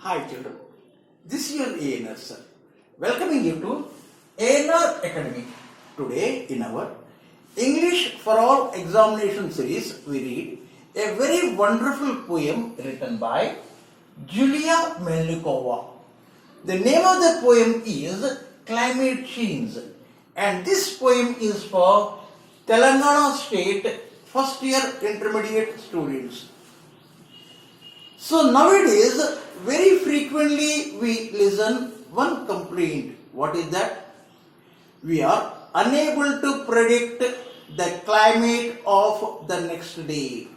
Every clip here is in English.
Hi children, this is your ANR sir, welcoming you to ANR Academy. Today in our English for All examination series, we read a very wonderful poem written by Julia Melnikova. The name of the poem is Climate Change, and this poem is for Telangana State first year intermediate students. So nowadays, very frequently we listen one complaint. What is that? We are unable to predict the climate of the next day.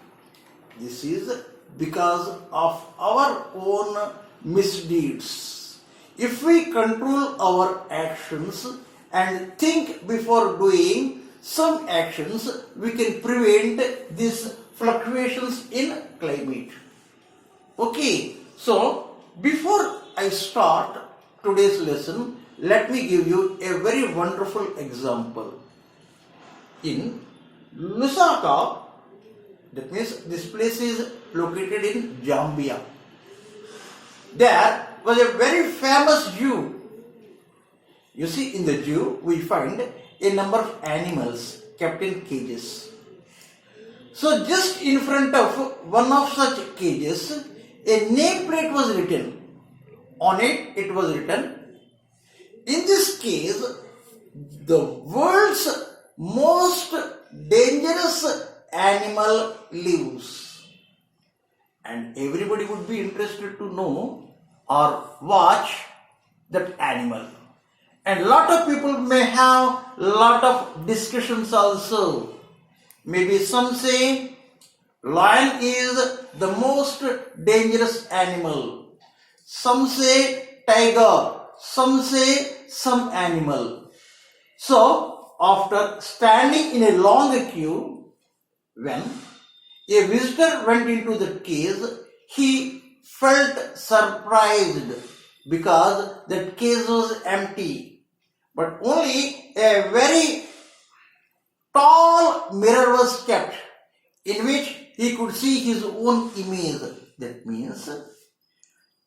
This is because of our own misdeeds. If we control our actions and think before doing some actions, we can prevent these fluctuations in climate. Okay, so before I start today's lesson, let me give you a very wonderful example. In Lusaka, that means this place is located in Zambia. There was a very famous zoo. You see, in the zoo we find a number of animals kept in cages. So just in front of one of such cages, a nameplate was written. On it, it was written, in this case, the world's most dangerous animal lives. And everybody would be interested to know or watch that animal. And lot of people may have lot of discussions also. Maybe some say lion is the most dangerous animal. Some say tiger. Some say some animal. So, after standing in a long queue, when a visitor went into the cage, he felt surprised because that cage was empty. But only a very tall mirror was kept in which he could see his own image. That means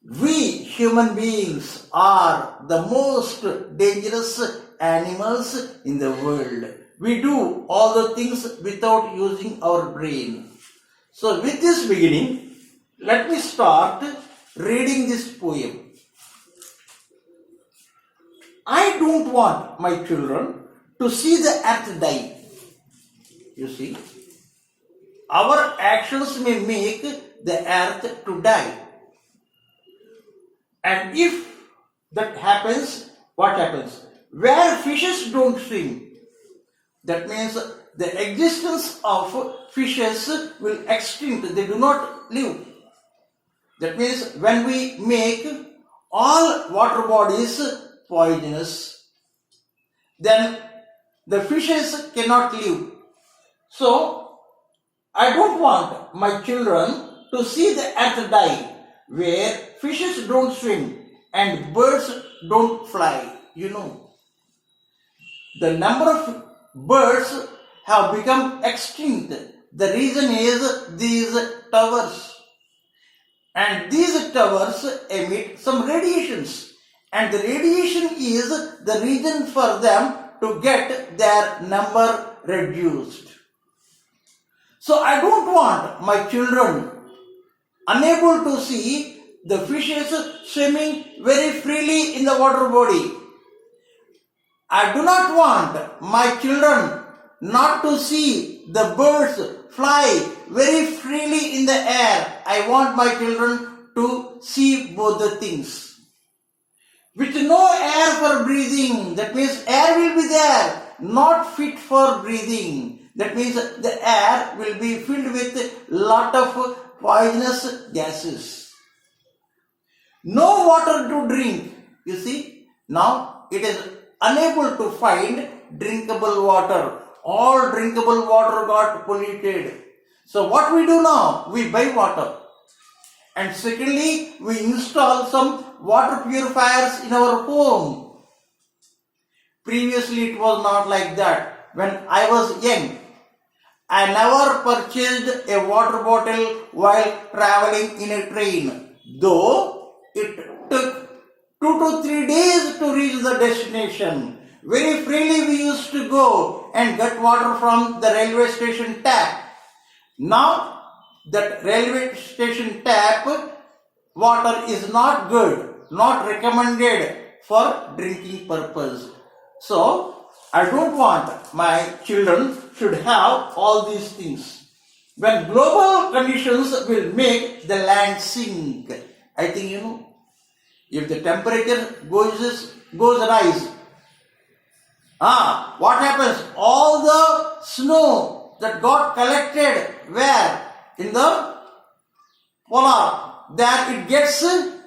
we human beings are the most dangerous animals in the world. We do all the things without using our brain. So with this beginning, let me start reading this poem. I don't want my children to see the earth die. You see, our actions may make the earth to die. And if that happens, what happens? Where fishes don't swim, that means the existence of fishes will extinct. They do not live. That means when we make all water bodies poisonous, then the fishes cannot live. So, I don't want my children to see the earth die where fishes don't swim and birds don't fly. You know, the number of birds have become extinct. The reason is these towers. And these towers emit some radiations. And the radiation is the reason for them to get their number reduced. So I don't want my children unable to see the fishes swimming very freely in the water body. I do not want my children not to see the birds fly very freely in the air. I want my children to see both the things. With no air for breathing, that means air will be there, not fit for breathing. That means the air will be filled with lot of poisonous gases. No water to drink. You see, now it is unable to find drinkable water. All drinkable water got polluted. So what we do now? We buy water. And secondly, we install some water purifiers in our home. Previously it was not like that. When I was young, I never purchased a water bottle while traveling in a train, though it to 3 days to reach the destination. Very freely we used to go and get water from the railway station tap. Now that railway station tap water is not good, not recommended for drinking purpose. So I don't want my children should have all these things. When global conditions will make the land sink, I think you know, if the temperature goes rise, what happens? All the snow that got collected where? In the polar, there it gets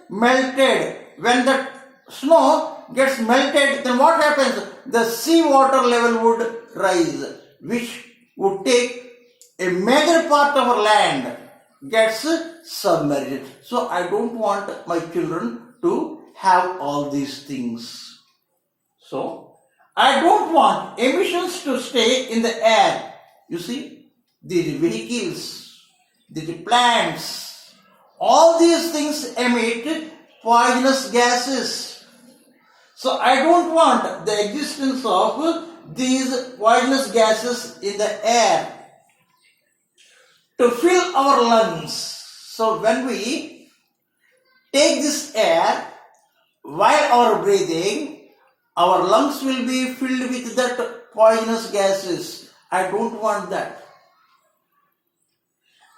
melted. When the snow gets melted, then what happens? The sea water level would rise, which would take a major part of our land gets submerged. So I don't want my children to have all these things. So I don't want emissions to stay in the air. You see, these vehicles, these plants, all these things emit poisonous gases. So I don't want the existence of these poisonous gases in the air to fill our lungs. So when we take this air while our breathing, our lungs will be filled with that poisonous gases. I don't want that.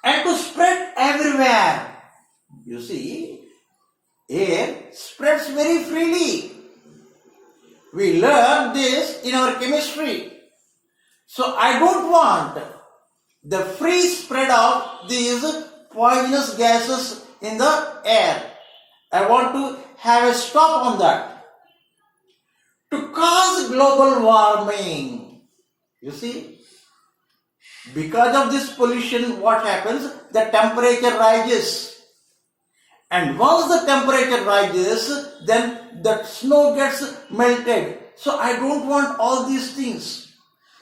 And to spread everywhere. You see, air spreads very freely. We learn this in our chemistry. So I don't want the free spread of these poisonous gases in the air. I want to have a stop on that. To cause global warming, you see, because of this pollution, what happens? The temperature rises. And once the temperature rises, then the snow gets melted. So I don't want all these things.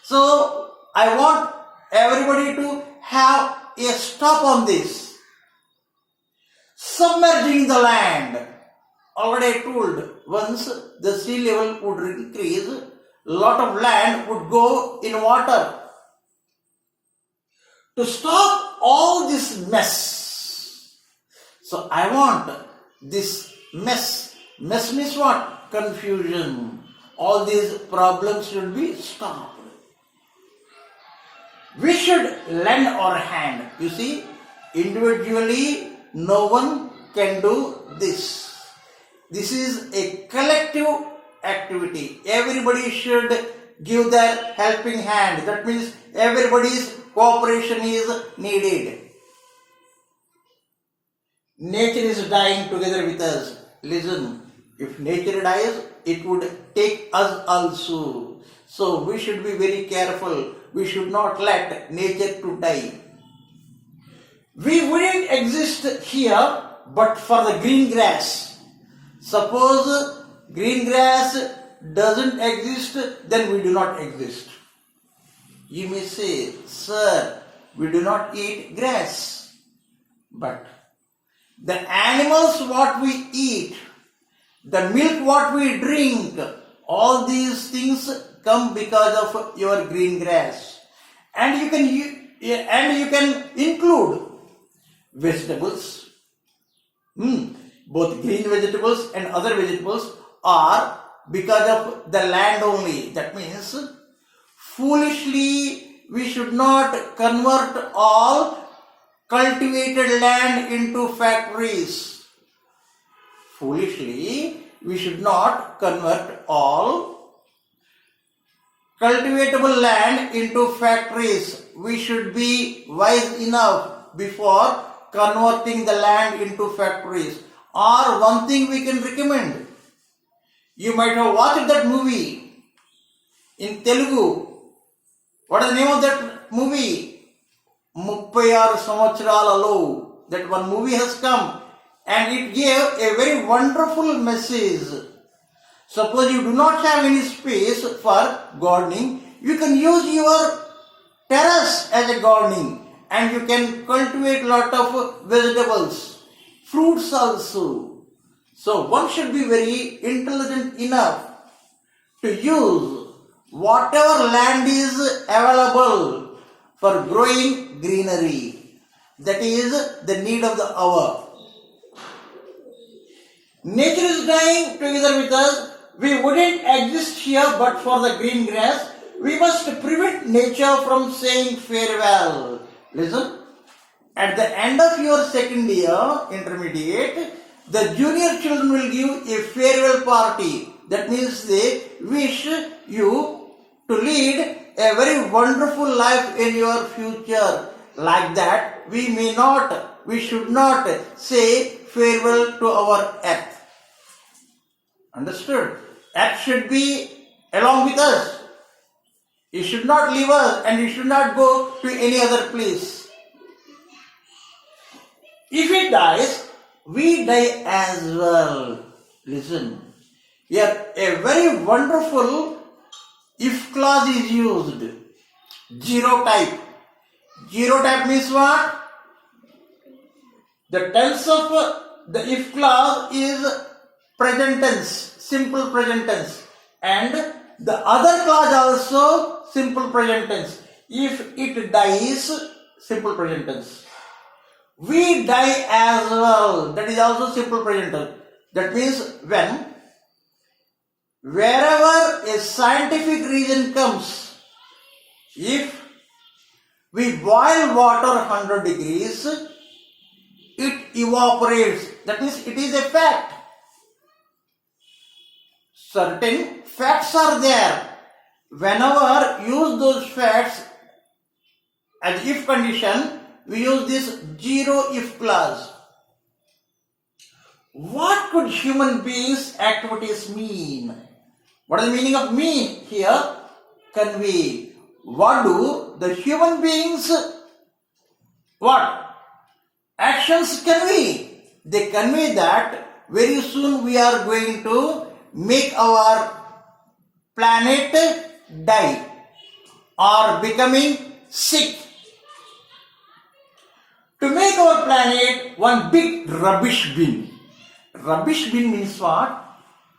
So I want everybody to have a stop on this. Submerging the land. Already I told, once the sea level would increase, a lot of land would go in water. To stop all this mess. So I want this mess. Mess means what? Confusion. All these problems should be stopped. We should lend our hand. You see, individually, no one can do this. This is a collective activity. Everybody should give their helping hand. That means everybody's cooperation is needed. Nature is dying together with us. Listen, if nature dies, it would take us also. So we should be very careful. We should not let nature to die. We wouldn't exist here but for the green grass. Suppose green grass doesn't exist, then we do not exist. You may say, sir, we do not eat grass. But the animals what we eat, the milk what we drink, all these things come because of your green grass. And you can include vegetables. Both green vegetables and other vegetables are because of the land only. That means foolishly we should not convert all cultivated land into factories. Foolishly we should not convert all cultivatable land into factories. We should be wise enough before converting the land into factories. Or one thing we can recommend. You might have watched that movie in Telugu. What is the name of that movie? 36 Samvatsaraలలో. That one movie has come and it gave a very wonderful message. Suppose you do not have any space for gardening, you can use your terrace as a gardening and you can cultivate lot of vegetables. Fruits also. So one should be very intelligent enough to use whatever land is available for growing greenery. That is the need of the hour. Nature is dying together with us. We wouldn't exist here but for the green grass. We must prevent nature from saying farewell. Listen, at the end of your second year, intermediate, the junior children will give a farewell party. That means they wish you to lead a very wonderful life in your future. Like that, we should not say farewell to our earth. Understood? Earth should be along with us. You should not leave us and you should not go to any other place. If it dies, we die as well. Listen, here a very wonderful if clause is used. Zero type. Zero type means what? The tense of the if clause is present tense, simple present tense, and the other clause also simple present tense. If it dies, simple present tense. We die as well. That is also simple present tense. That means wherever a scientific reason comes, if we boil water 100 degrees, it evaporates. That means it is a fact. Certain facts are there. Whenever use those facts as if condition, we use this zero if clause. What could human beings' activities mean? What is the meaning of mean here? Convey. What do the human beings, what? Actions convey. They convey that very soon we are going to make our planet die or becoming sick. To make our planet one big rubbish bin. Rubbish bin means what?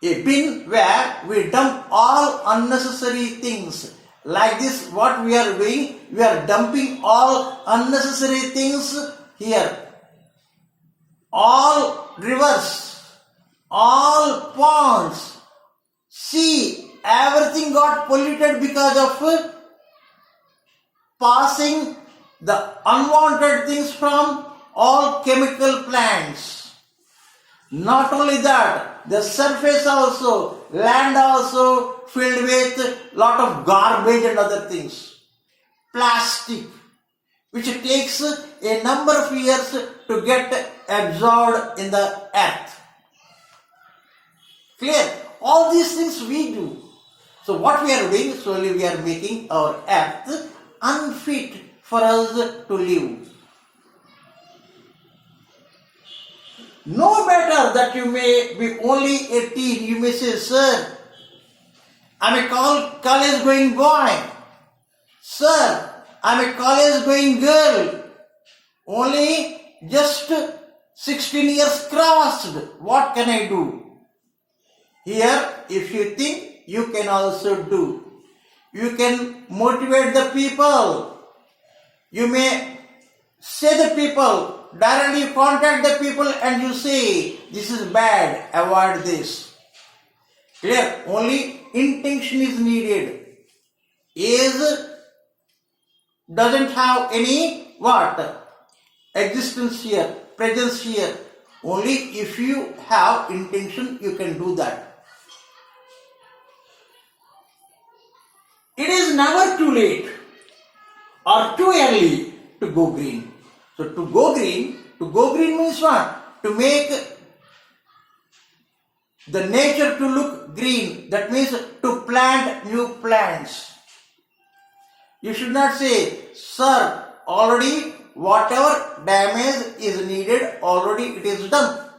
A bin where we dump all unnecessary things. Like this, what we are doing, we are dumping all unnecessary things here. All rivers, all ponds, sea, everything got polluted because of passing the unwanted things from all chemical plants. Not only that, the surface also, land also filled with lot of garbage and other things. Plastic, which takes a number of years to get absorbed in the earth. Clear? All these things we do. So what we are doing, slowly we are making our earth unfit for us to live. No matter that you may be only 18, you may say, sir, I'm a college going boy. Sir, I'm a college going girl. Only just 16 years crossed. What can I do? Here, if you think, you can also do. You can motivate the people. You may say the people, directly contact the people and you say, this is bad, avoid this. Clear? Only intention is needed. Age doesn't have any what? Existence here, presence here. Only if you have intention, you can do that. It is never too late or too early to go green. So to go green means what? To make the nature to look green. That means to plant new plants. You should not say, sir, already whatever damage is needed, already it is done.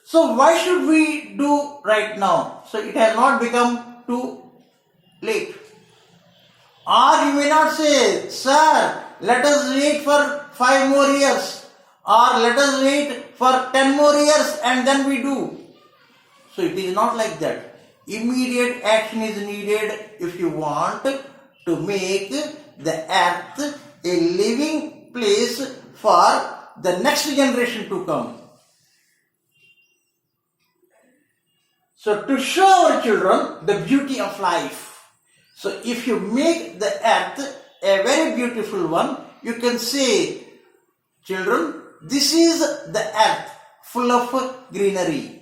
So why should we do right now? So it has not become too late. Or you may not say, sir, let us wait for 5 more years. or let us wait for 10 more years and then we do. So it is not like that. Immediate action is needed if you want to make the earth a living place for the next generation to come. So to show our children the beauty of life. So if you make the earth a very beautiful one, you can say, children, this is the earth full of greenery.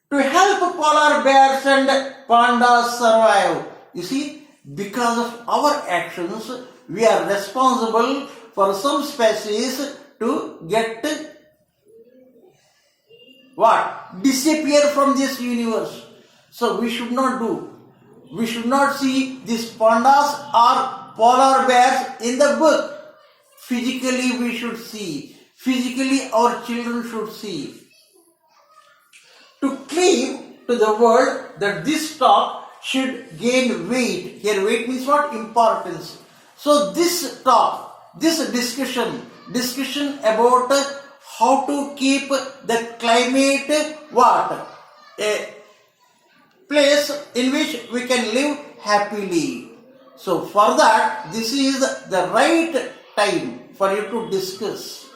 To help polar bears and pandas survive, you see, because of our actions, we are responsible for some species to get what? Disappear from this universe. So we should not do. We should not see these pandas or polar bears in the book. Physically we should see. Physically our children should see. To claim to the world that this talk should gain weight. Here weight means what? Importance. So this talk, this discussion about how to keep the climate what? A place in which we can live happily. So for that, this is the right time for you to discuss.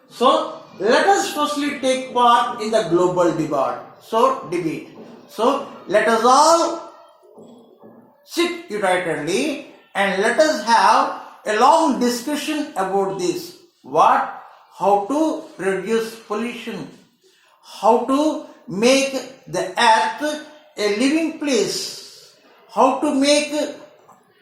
So let us firstly take part in the global debate. So let us all sit unitedly and let us have a long discussion about this. What? How to reduce pollution. How to make the earth a living place. How to make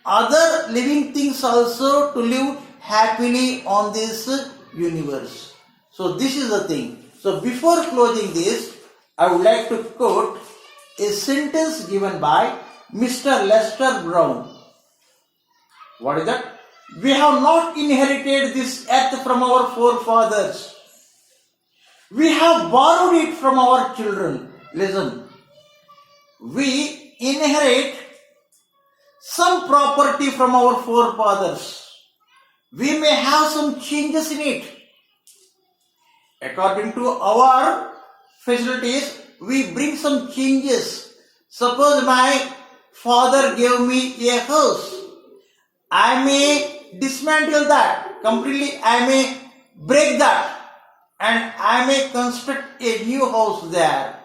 other living things also to live happily on this universe. So this is the thing. So before closing this, I would like to quote a sentence given by Mr. Lester Brown. What is that? We have not inherited this earth from our forefathers. We have borrowed it from our children. Listen. We inherit some property from our forefathers. We may have some changes in it. According to our facilities, we bring some changes. Suppose my father gave me a house. I may dismantle that completely. I may break that and I may construct a new house there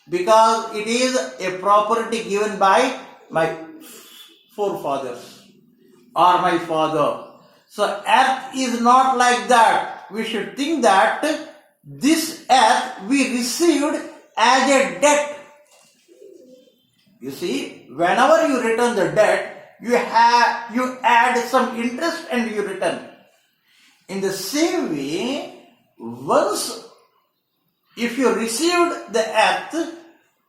because it is a property given by my forefathers or my father. So earth is not like that. We should think that this earth we received as a debt. You see, whenever you return the debt, you add some interest and you return. In the same way, once if you received the earth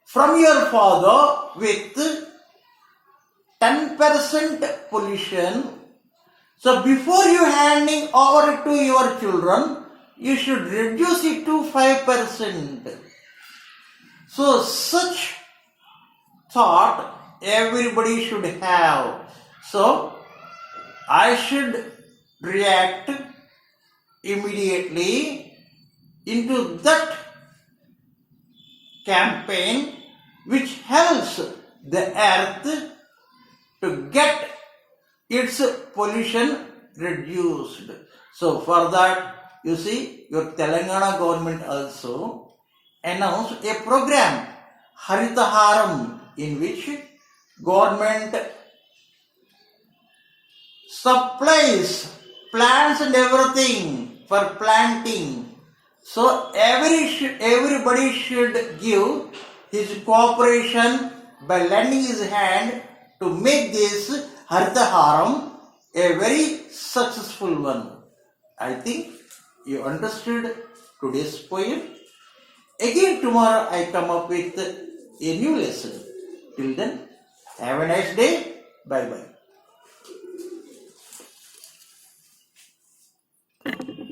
from your father with 10% pollution, so before you handing over to your children, you should reduce it to 5%. So such thought everybody should have. So I should react immediately into that campaign which helps the earth to get its pollution reduced. So for that, you see, your Telangana government also announced a program, Haritaharam, in which government supplies plants and everything for planting. So everybody should give his cooperation by lending his hand to make this Haritaharam a very successful one. I think you understood today's poem. Again tomorrow I come up with a new lesson. Till then, have a nice day. Bye bye.